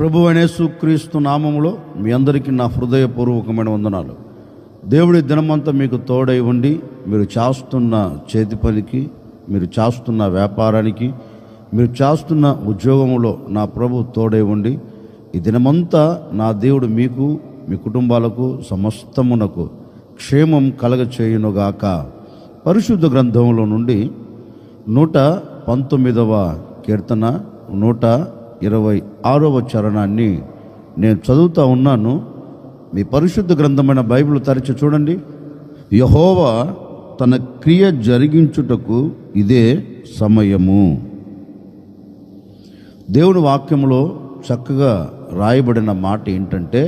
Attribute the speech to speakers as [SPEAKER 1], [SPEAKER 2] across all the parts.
[SPEAKER 1] ప్రభువైన యేసుక్రీస్తు నామములో మీ అందరికీ నా హృదయపూర్వకమైన వందనాలు. దేవుడి దినమంతా మీకు తోడై ఉండి, మీరు చేస్తున్న చేతి పనికి, మీరు చేస్తున్న వ్యాపారానికి, మీరు చేస్తున్న ఉద్యోగంలో నా ప్రభు తోడై ఉండి, ఈ దినమంతా నా దేవుడు మీకు, మీ కుటుంబాలకు, సమస్తమునకు క్షేమం కలగచేయునుగాక. పరిశుద్ధ గ్రంథంలో నుండి 119వ కీర్తన 126వ చరణాన్ని నేను చదువుతూ ఉన్నాను. మీ పరిశుద్ధ గ్రంథమైన బైబిల్ తెరచి చూడండి. యెహోవా తన క్రియ జరిగించుటకు ఇదే సమయము. దేవుని వాక్యంలో చక్కగా రాయబడిన మాట ఏంటంటే,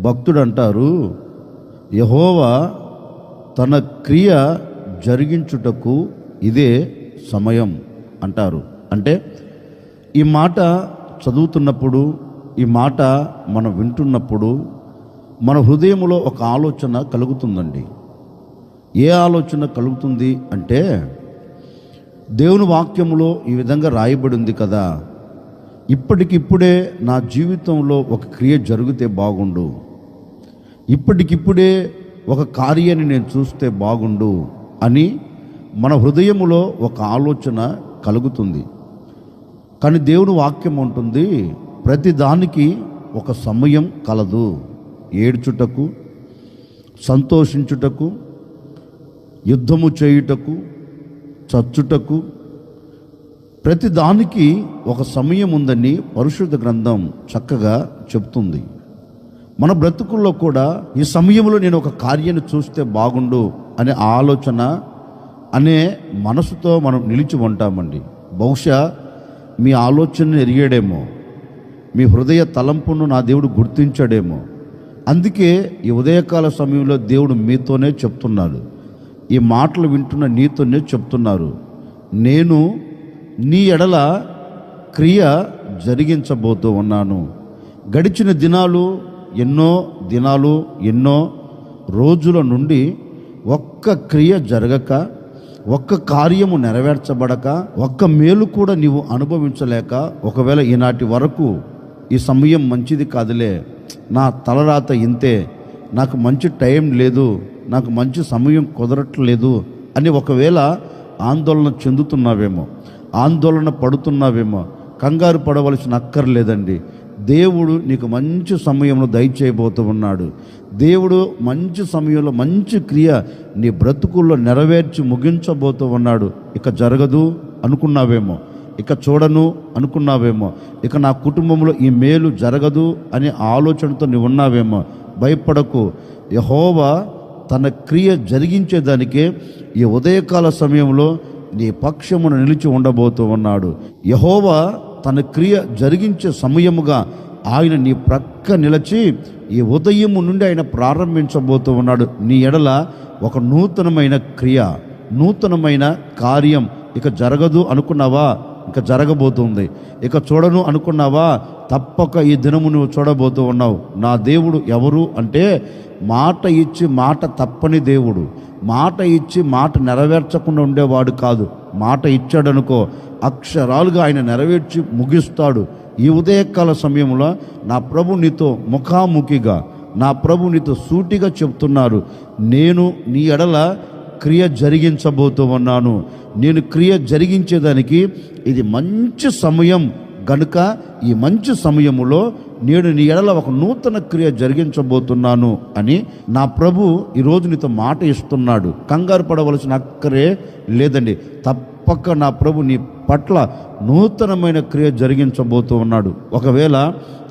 [SPEAKER 1] భక్తుడు అంటారు, యెహోవా తన క్రియ జరిగించుటకు ఇదే సమయం అంటారు. అంటే ఈ మాట చదువుతున్నప్పుడు, ఈ మాట మనం వింటున్నప్పుడు మన హృదయంలో ఒక ఆలోచన కలుగుతుందండి. ఏ ఆలోచన కలుగుతుంది అంటే, దేవుని వాక్యములో ఈ విధంగా రాయబడి ఉంది కదా, ఇప్పటికిప్పుడే నా జీవితంలో ఒక క్రియ జరిగితే బాగుండు, ఇప్పటికిప్పుడే ఒక కార్యాన్ని నేను చూస్తే బాగుండు అని మన హృదయములో ఒక ఆలోచన కలుగుతుంది. కానీ దేవుని వాక్యం ఉంటుంది, ప్రతి దానికి ఒక సమయం కలదు. ఏడ్చుటకు, సంతోషించుటకు, యుద్ధము చేయుటకు, చచ్చుటకు, ప్రతి దానికి ఒక సమయం ఉందని పరిశుద్ధ గ్రంథం చక్కగా చెప్తుంది. మన బ్రతుకుల్లో కూడా ఈ సమయంలో నేను ఒక కార్యాన్ని చూస్తే బాగుండు అనే ఆలోచన అనే మనసుతో మనం నిలిచి ఉంటామండి. బహుశా మీ ఆలోచనను ఎరిగాడేమో, మీ హృదయ తలంపును నా దేవుడు గుర్తించాడేమో. అందుకే ఈ ఉదయకాల సమయంలో దేవుడు మీతోనే చెప్తున్నాడు, ఈ మాటలు వింటున్న నీతోనే చెప్తున్నారు, నేను నీ ఎడల క్రియ జరిగించబోతూ ఉన్నాను. గడిచిన దినాలు, ఎన్నో రోజుల నుండి ఒక్క క్రియ జరగక, ఒక్క కార్యము నెరవేర్చబడక, ఒక్క మేలు కూడా నీవు అనుభవించలేక, ఒకవేళ ఈనాటి వరకు ఈ సమయం మంచిది కాదులే, నా తలరాత ఇంతే, నాకు మంచి టైం లేదు, నాకు మంచి సమయం కుదరట్లేదు అని ఒకవేళ ఆందోళన చెందుతున్నావేమో, ఆందోళన పడుతున్నావేమో, కంగారు పడవలసిన అక్కర్లేదండి. దేవుడు నీకు మంచి సమయంలో దయచేయబోతూ ఉన్నాడు. దేవుడు మంచి సమయంలో మంచి క్రియ నీ బ్రతుకుల్లో నెరవేర్చి ముగించబోతూ ఉన్నాడు. ఇక జరగదు అనుకున్నావేమో, ఇక చూడను అనుకున్నావేమో, ఇక నా కుటుంబంలో ఈ మేలు జరగదు అనే ఆలోచనతో నీవు ఉన్నావేమో. భయపడకు, యెహోవా తన క్రియ జరిగించేదానికే ఈ ఉదయకాల సమయంలో నీ పక్షమును నిలిచి ఉండబోతూ ఉన్నాడు. యెహోవా తన క్రియ జరిగించే సమయముగా ఆయన నీ ప్రక్క నిలిచి ఈ ఉదయము నుండి ఆయన ప్రారంభించబోతూ ఉన్నాడు. నీ ఎడల ఒక నూతనమైన క్రియ, నూతనమైన కార్యం. ఇక జరగదు అనుకున్నావా, ఇక జరగబోతుంది. ఇక చూడను అనుకున్నావా, తప్పక ఈ దినము నువ్వు చూడబోతూ ఉన్నావు. నా దేవుడు ఎవరు అంటే, మాట ఇచ్చి మాట తప్పని దేవుడు. మాట ఇచ్చి మాట నెరవేర్చకుండా ఉండేవాడు కాదు. మాట ఇచ్చాడనుకో, అక్షరాలుగా ఆయన నెరవేర్చి ముగిస్తాడు. ఈ ఉదయకాల సమయంలో నా ప్రభు నీతో ముఖాముఖిగా, నా ప్రభు నీతో సూటిగా చెప్తున్నారు, నేను నీ ఎడల క్రియ జరిగించబోతూ ఉన్నాను. నేను క్రియ జరిగించేదానికి ఇది మంచి సమయం గనుక, ఈ మంచి సమయములో నేను నీ ఎడల ఒక నూతన క్రియ జరిగించబోతున్నాను అని నా ప్రభు ఈరోజు నీతో మాట ఇస్తున్నాడు. కంగారు పడవలసిన అక్కరే లేదండి. తప్పక నా ప్రభు నీ పట్ల నూతనమైన క్రియ జరిగించబోతూ ఉన్నాడు. ఒకవేళ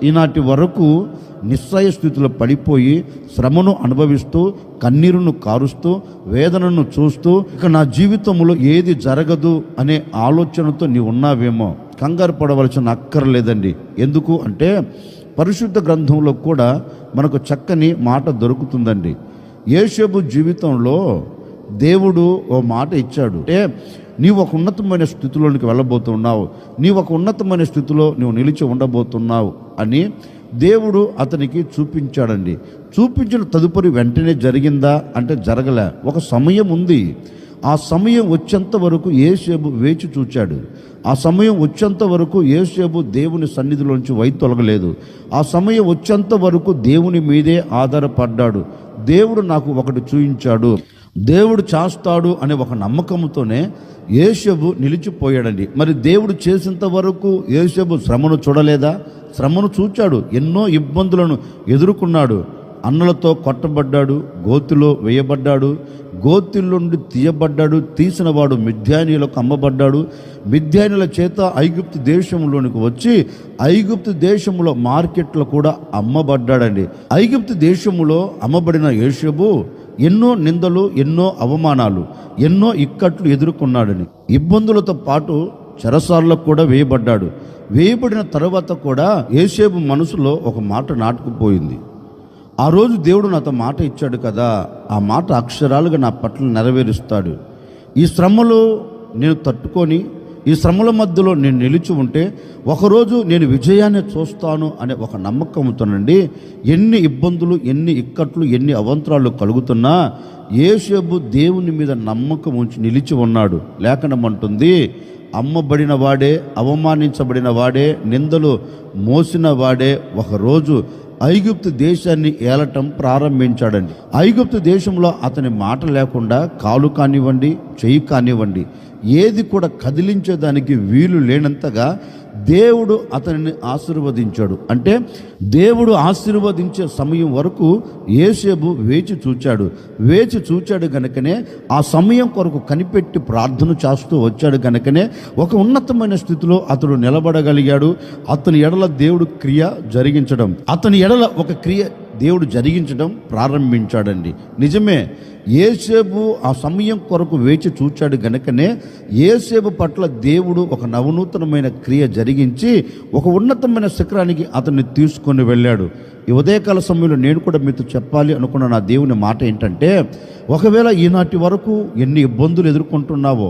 [SPEAKER 1] ఈనాటి వరకు నిస్సయ స్థితిలో పడిపోయి శ్రమను అనుభవిస్తూ, కన్నీరును కారుస్తూ, వేదనను చూస్తూ, ఇక నా జీవితంలో ఏది జరగదు అనే ఆలోచనతో నీవు ఉన్నావేమో. కంగారు పడవలసిన అక్కర్లేదండి. ఎందుకు అంటే పరిశుద్ధ గ్రంథంలో కూడా మనకు చక్కని మాట దొరుకుతుందండి. యోసేపు జీవితంలో దేవుడు ఓ మాట ఇచ్చాడు. అంటే నీవు ఒక ఉన్నతమైన స్థితిలోనికి వెళ్ళబోతున్నావు, నీవు ఒక ఉన్నతమైన స్థితిలో నువ్వు నిలిచి ఉండబోతున్నావు అని దేవుడు అతనికి చూపించాడండి. చూపించిన తదుపరి వెంటనే జరిగిందా అంటే జరగలే. ఒక సమయం ఉంది. ఆ సమయం వచ్చేంత వరకు యోసేపు వేచి చూచాడు. ఆ సమయం వచ్చేంత వరకు యోసేపు దేవుని సన్నిధిలోంచి వైతొలగలేదు. ఆ సమయం వచ్చేంత వరకు దేవుని మీదే ఆధారపడ్డాడు. దేవుడు నాకు ఒకటి చూయించాడు, దేవుడు చేస్తాడు అనే ఒక నమ్మకంతోనే యోసేపు నిలిచిపోయాడండి. మరి దేవుడు చేసేంత వరకు యోసేపు శ్రమను చూడలేదా? శ్రమను చూచాడు, ఎన్నో ఇబ్బందులను ఎదుర్కొన్నాడు. అన్నలతో కొట్టబడ్డాడు, గోతిలో వేయబడ్డాడు, గోతిలో నుండి తీయబడ్డాడు. తీసిన వాడు మిద్యానీయులకు అమ్మబడ్డాడు. మిద్యానీయుల చేత ఐగుప్తు దేశంలోనికి వచ్చి ఐగుప్తు దేశంలో మార్కెట్లో కూడా అమ్మబడ్డాడండి. ఐగుప్తు దేశంలో అమ్మబడిన యోసేపు ఎన్నో నిందలు, ఎన్నో అవమానాలు, ఎన్నో ఇక్కట్లు ఎదుర్కొన్నాడని. ఇబ్బందులతో పాటు చెరసాలలో కూడా వేయబడ్డాడు. వేయబడిన తర్వాత కూడా యోసేపు మనసులో ఒక మాట నాటుకుపోయింది. ఆ రోజు దేవుడు నాతో మాట ఇచ్చాడు కదా, ఆ మాట అక్షరాలుగా నా పట్ల నెరవేరుస్తాడు. ఈ శ్రమలు నేను తట్టుకొని, ఈ శ్రమల మధ్యలో నేను నిలిచి ఉంటే ఒకరోజు నేను విజయాన్ని చూస్తాను అనే ఒక నమ్మకంతోనండి ఎన్ని ఇబ్బందులు, ఎన్ని ఇక్కట్లు, ఎన్ని అవంతరాలు కలుగుతున్నా యోసేపు దేవుని మీద నమ్మకం ఉంచి నిలిచి ఉన్నాడు. లేఖనం అంటుంది, అమ్మబడిన వాడే, అవమానించబడిన వాడే, నిందలు మోసిన వాడే ఒకరోజు ఐగుప్తు దేశాన్ని ఏలటం ప్రారంభించాడండి. ఐగుప్తు దేశంలో అతని మాట లేకుండా కాలు కానివ్వండి, చెయ్యి కానివ్వండి, ఏది కూడా కదిలించేదానికి వీలు లేనంతగా దేవుడు అతనిని ఆశీర్వదించాడు. అంటే దేవుడు ఆశీర్వదించే సమయం వరకు యోసేపు వేచి చూచాడు గనుకనే, ఆ సమయం కొరకు కనిపెట్టి ప్రార్థన చేస్తూ వచ్చాడు గనుకనే ఒక ఉన్నతమైన స్థితిలో అతడు నిలబడగలిగాడు. అతని ఎడల దేవుడు క్రియ జరిగించడం, అతని ఎడల ఒక క్రియ దేవుడు జరిగించడం ప్రారంభించాడండి. నిజమే, యోసేపు ఆ సమయం కొరకు వేచి చూచాడు గనుకనే యోసేపు పట్ల దేవుడు ఒక నవనూతనమైన క్రియ జరిగించి ఒక ఉన్నతమైన శిఖరానికి అతన్ని తీసుకొని వెళ్ళాడు. ఈ ఉదయకాల సమయంలో నేను కూడా మీతో చెప్పాలి అనుకున్న నా దేవుని మాట ఏంటంటే, ఒకవేళ ఈనాటి వరకు ఎన్ని ఇబ్బందులు ఎదుర్కొంటున్నావో,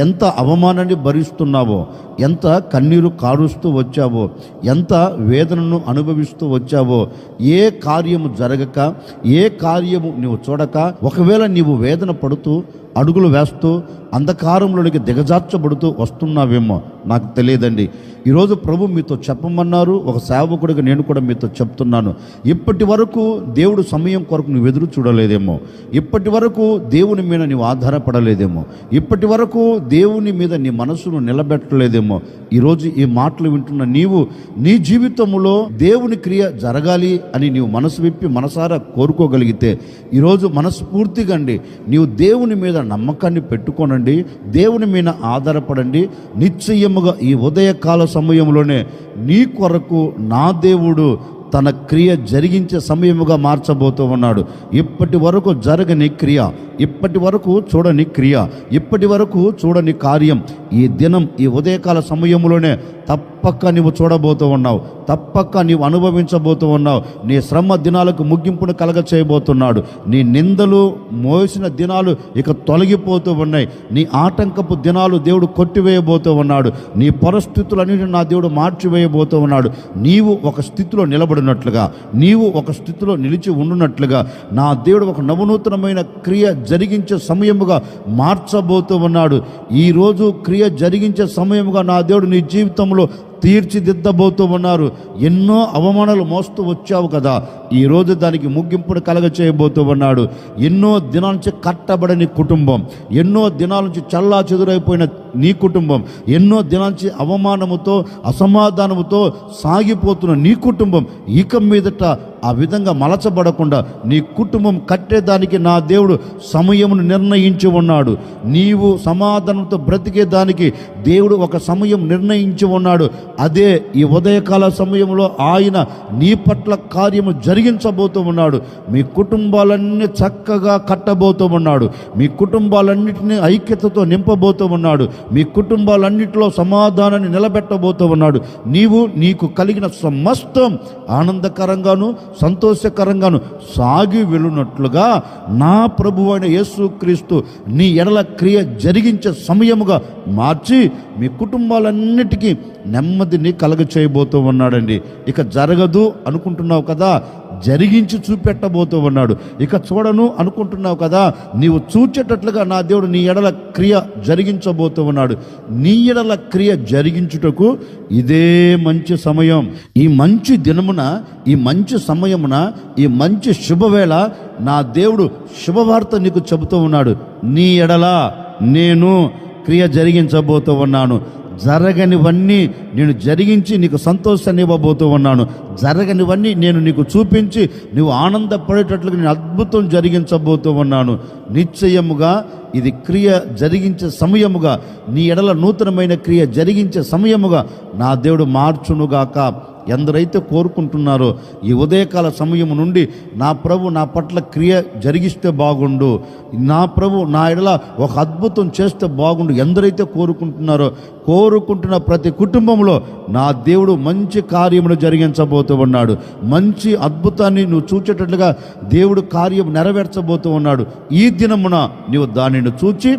[SPEAKER 1] ఎంత అవమానాన్ని భరిస్తున్నావో, ఎంత కన్నీరు కారుస్తూ వచ్చావో, ఎంత వేదనను అనుభవిస్తూ వచ్చావో, ఏ కార్యము జరగక, ఏ కార్యము నువ్వు చూడక, ఒకవేళ నీవు వేదన పడుతూ అడుగులు వేస్తూ అంధకారంలోనికి దిగజార్చబడుతూ వస్తున్నావేమో నాకు తెలియదండి. ఈరోజు ప్రభు మీతో చెప్పమన్నారు. ఒక సేవకుడిగా నేను కూడా మీతో చెప్తున్నాను, ఇప్పటి వరకు దేవుడు సమయం కొరకు నువ్వు ఎదురు చూడలేదేమో, ఇప్పటి వరకు దేవుని మీద నీవు ఆధారపడలేదేమో, ఇప్పటి వరకు దేవుని మీద నీ మనసును నిలబెట్టలేదేమో. ఈరోజు ఈ మాటలు వింటున్న నీవు నీ జీవితంలో దేవుని క్రియ జరగాలి అని నీవు మనసు విప్పి మనసారా కోరుకోగలిగితే ఈరోజు మనస్ఫూర్తిగా అండి నీవు దేవుని మీద నమ్మకాన్ని పెట్టుకోనండి, దేవుని మీద ఆధారపడండి. నిశ్చయముగా ఈ ఉదయకాల సమయంలోనే నీ కొరకు నా దేవుడు తన క్రియ జరిగించే సమయముగా మార్చబోతూ ఉన్నాడు. ఇప్పటి వరకు జరగని క్రియ, ఇప్పటి వరకు చూడని క్రియ, ఇప్పటి వరకు చూడని కార్యం ఈ దినం, ఈ ఉదయకాల సమయంలోనే తప్పక నీవు చూడబోతూ ఉన్నావు, తప్పక నీవు అనుభవించబోతూ ఉన్నావు. నీ శ్రమ దినాలకు ముగింపును కలగ చేయబోతున్నాడు. నీ నిందలు మోసిన దినాలు ఇక తొలగిపోతూ ఉన్నాయి. నీ ఆటంకపు దినాలు దేవుడు కొట్టివేయబోతూ ఉన్నాడు. నీ పరిస్థితులన్నిటిని నా దేవుడు మార్చివేయబోతూ ఉన్నాడు. నీవు ఒక స్థితిలో నిలబడినట్లుగా, నీవు ఒక స్థితిలో నిలిచి ఉండునట్లుగా నా దేవుడు ఒక నవనూతనమైన క్రియ జరిగించే సమయముగా మార్చబోతూ ఉన్నాడు. ఈరోజు క్రియ జరిగించే సమయముగా నా దేవుడు నీ జీవితంలో తీర్చిదిద్దబోతూ ఉన్నారు. ఎన్నో అవమానాలు మోస్తూ వచ్చావు కదా, ఈరోజు దానికి ముగింపును కలగ చేయబోతూ ఉన్నాడు. ఎన్నో దినాల నుంచి కట్టబడని కుటుంబం, ఎన్నో దినాల నుంచి చల్లా చెదురైపోయిన నీ కుటుంబం, ఎన్నో దినాల నుంచి అవమానముతో అసమాధానముతో సాగిపోతున్న నీ కుటుంబం ఇక మీదట ఆ విధంగా మలచబడకుండా నీ కుటుంబం కట్టేదానికి నా దేవుడు సమయమును నిర్ణయించి ఉన్నాడు. నీవు సమాధానంతో బ్రతికేదానికి దేవుడు ఒక సమయం నిర్ణయించి ఉన్నాడు. అదే ఈ ఉదయకాల సమయంలో ఆయన నీ పట్ల కార్యము జరిగించబోతూ ఉన్నాడు. మీ కుటుంబాలన్నీ చక్కగా కట్టబోతూ ఉన్నాడు. మీ కుటుంబాలన్నింటినీ ఐక్యతతో నింపబోతూ ఉన్నాడు. మీ కుటుంబాలన్నింటిలో సమాధానాన్ని నిలబెట్టబోతూ ఉన్నాడు. నీవు నీకు కలిగిన సమస్తం ఆనందకరంగాను సంతోషకరంగాను సాగి వెళ్ళునట్లుగా నా ప్రభువైన యేసుక్రీస్తు నీ ఎడల క్రియ జరిగించే సమయముగా మార్చి మీ కుటుంబాలన్నిటికీ నెమ్మదిని కలగ చేయబోతూ ఉన్నాడండి. ఇక జరగదు అనుకుంటున్నావు కదా, జరిగించి చూపెట్టబోతూ ఉన్నాడు. ఇక చూడను అనుకుంటున్నావు కదా, నీవు చూచేటట్లుగా నా దేవుడు నీ ఎడల క్రియ జరిగించబోతూ ఉన్నాడు. నీ ఎడల క్రియ జరిగించుటకు ఇదే మంచి సమయం. ఈ మంచి దినమున, ఈ మంచి సమయమున, ఈ మంచి శుభవేళ నా దేవుడు శుభవార్త నీకు చెబుతూ ఉన్నాడు. నీ ఎడల నేను క్రియ జరిగించబోతూ ఉన్నాను. జరగనివన్నీ నేను జరిగించి నీకు సంతోషాన్ని ఇవ్వబోతూ ఉన్నాను. జరగనివన్నీ నేను నీకు చూపించి నువ్వు ఆనందపడేటట్లుగా నేను అద్భుతం జరిగించబోతూ ఉన్నాను. నిశ్చయముగా ఇది క్రియ జరిగించే సమయముగా, నీ ఎడల నూతనమైన క్రియ జరిగించే సమయముగా నా దేవుడు మార్చునుగాక. ఎందరైతే కోరుకుంటున్నారో ఈ ఉదయకాల సమయం నుండి నా ప్రభు నా పట్ల క్రియ జరిగిస్తే బాగుండు, నా ప్రభు నా ఎడల ఒక అద్భుతం చేస్తే బాగుండు, ఎందరైతే కోరుకుంటున్న ప్రతి కుటుంబంలో నా దేవుడు మంచి కార్యమును జరిగించబోతూ ఉన్నాడు. మంచి అద్భుతాన్ని నువ్వు చూచేటట్లుగా దేవుడు కార్యం నెరవేర్చబోతూ ఉన్నాడు. ఈ దినమున నీవు దానిని చూచి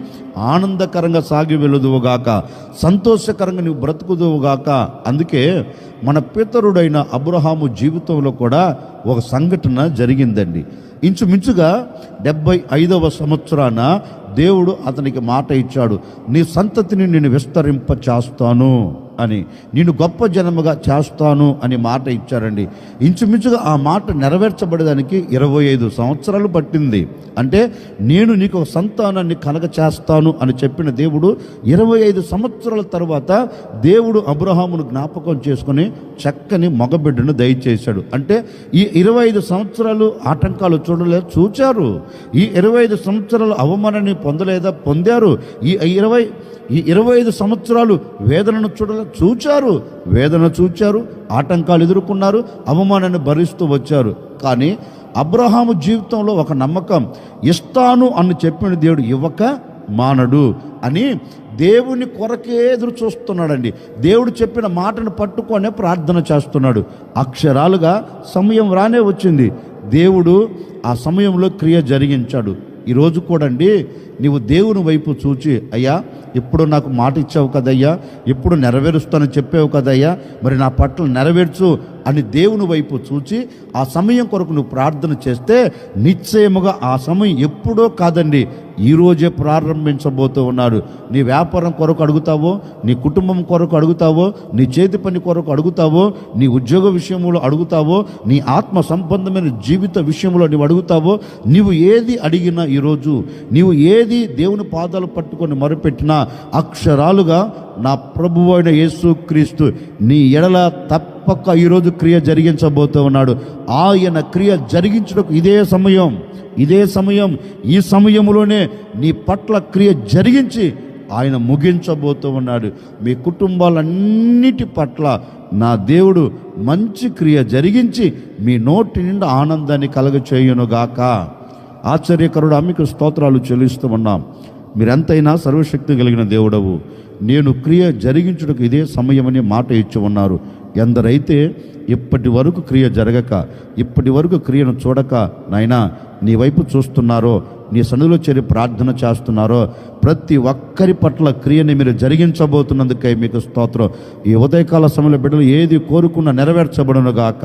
[SPEAKER 1] ఆనందకరంగా సాగి వెళుదువుగాక, సంతోషకరంగా నువ్వు బ్రతుకుదువుగాక. అందుకే మన పితరుడైన అబ్రహాము జీవితంలో కూడా ఒక సంఘటన జరిగిందండి. ఇంచుమించుగా 75వ సంవత్సరాన దేవుడు అతనికి మాట ఇచ్చాడు, నీ సంతతిని నేను విస్తరింప చేస్తాను అని, నేను గొప్ప జనముగా చేస్తాను అని మాట ఇచ్చారండి. ఇంచుమించుగా ఆ మాట నెరవేర్చబడడానికి 25 సంవత్సరాలు పట్టింది. అంటే నేను నీకు ఒక సంతానాన్ని కలగ చేస్తాను అని చెప్పిన దేవుడు 25 సంవత్సరాల తర్వాత దేవుడు అబ్రహామును జ్ఞాపకం చేసుకుని చక్కని మగబిడ్డను దయచేశాడు. అంటే ఈ 25 సంవత్సరాలు ఆటంకాలు చూచారు. ఈ 25 సంవత్సరాలు అవమానాన్ని పొందారు. ఈ 25 సంవత్సరాలు వేదనను చూచారు, ఆటంకాలు ఎదుర్కొన్నారు, అవమానాన్ని భరిస్తూ వచ్చారు. కానీ అబ్రహాము జీవితంలో ఒక నమ్మకం, ఇస్తాను అని చెప్పిన దేవుడు ఇవ్వక మానడు అని దేవుని కొరకే ఎదురు చూస్తున్నాడండి. దేవుడు చెప్పిన మాటను పట్టుకొనే ప్రార్థన చేస్తున్నాడు. అక్షరాలుగా సమయం రానే వచ్చింది. దేవుడు ఆ సమయంలో క్రియ జరిగించాడు. ఈరోజు కూడా అండి, నీవు దేవుని వైపు చూచి, అయ్యా ఇప్పుడు నాకు మాట ఇచ్చావు కదయ్యా, ఇప్పుడు నెరవేరుస్తానని చెప్పావు కదయ్యా, మరి నా పట్ల నెరవేర్చు అని దేవుని వైపు చూచి ఆ సమయం కొరకు నువ్వు ప్రార్థన చేస్తే నిశ్చయముగా ఆ సమయం ఎప్పుడో కాదండి, ఈరోజే ప్రారంభించబోతూ ఉన్నాడు. నీ వ్యాపారం కొరకు అడుగుతావో, నీ కుటుంబం కొరకు అడుగుతావో, నీ చేతి పని కొరకు అడుగుతావో, నీ ఉద్యోగ విషయంలో అడుగుతావో, నీ ఆత్మ సంబంధమైన జీవిత విషయంలో నీవు అడుగుతావో, నీవు ఏది అడిగినా ఈరోజు నీవు ఏది దేవుని పాదాలు పట్టుకొని మొరపెట్టినా అక్షరాలుగా నా ప్రభువు అయిన యేసుక్రీస్తు నీ ఎడల తప్పక ఈరోజు క్రియ జరిగించబోతూ ఉన్నాడు. ఆయన క్రియ జరిగించుటకు ఇదే సమయం. ఈ సమయంలోనే నీ పట్ల క్రియ జరిగించి ఆయన ముగించబోతూ ఉన్నాడు. మీ కుటుంబాలన్నిటి పట్ల నా దేవుడు మంచి క్రియ జరిగించి మీ నోటి నిండా ఆనందాన్ని కలగచేయునుగాక. ఆశ్చర్యకరుడు మీకు స్తోత్రాలు చెల్లిస్తూ ఉన్నాం. మీరెంతైనా సర్వశక్తి కలిగిన దేవుడవు, నేను క్రియ జరిగించుటకు ఇదే సమయమని మాట ఇచ్చి ఉన్నారు. ఎందరైతే ఇప్పటి వరకు క్రియ జరగక, ఇప్పటి వరకు క్రియను చూడక నాయనా నీ వైపు చూస్తున్నారో, నీ సన్నిధిలో చేరి ప్రార్థన చేస్తున్నారో, ప్రతి ఒక్కరి పట్ల క్రియని మీరు జరిగించబోతున్నందుకై మీకు స్తోత్రం. ఈ ఉదయకాల సమయంలో బిడ్డలు ఏది కోరుకున్న నెరవేర్చబడునుగాక,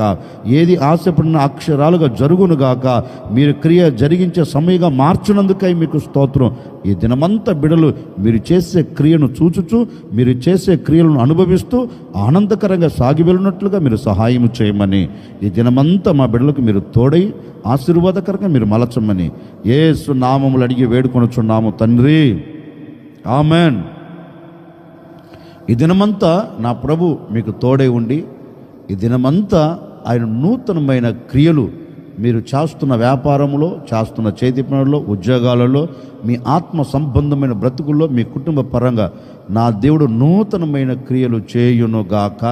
[SPEAKER 1] ఏది ఆశపడిన అక్షరాలుగా జరుగునుగాక, మీరు క్రియ జరిగించే సమయంగా మార్చినందుకై మీకు స్తోత్రం. ఈ దినమంతా బిడ్డలు మీరు చేసే క్రియను చూచుచు, మీరు చేసే క్రియలను అనుభవిస్తూ ఆనందకరంగా సాగి వెళ్ళినట్లుగా మీరు సహాయం చేయమని, ఈ దినమంతా మా బిడ్డలకు మీరు తోడై ఆశీర్వాదకరంగా మీరు మలచమని యేసు నామములు అడిగి వేడుకొనుచున్నాము తండ్రి, ఆమెన్. ఈ దినమంతా నా ప్రభు మీకు తోడై ఉండి, ఈ దినమంతా ఆయన నూతనమైన క్రియలు మీరు చేస్తున్న వ్యాపారంలో, చేస్తున్న చేతి పనుల్లో, ఉద్యోగాలలో, మీ ఆత్మ సంబంధమైన బ్రతుకుల్లో, మీ కుటుంబ పరంగా నా దేవుడు నూతనమైన క్రియలు చేయునుగాక.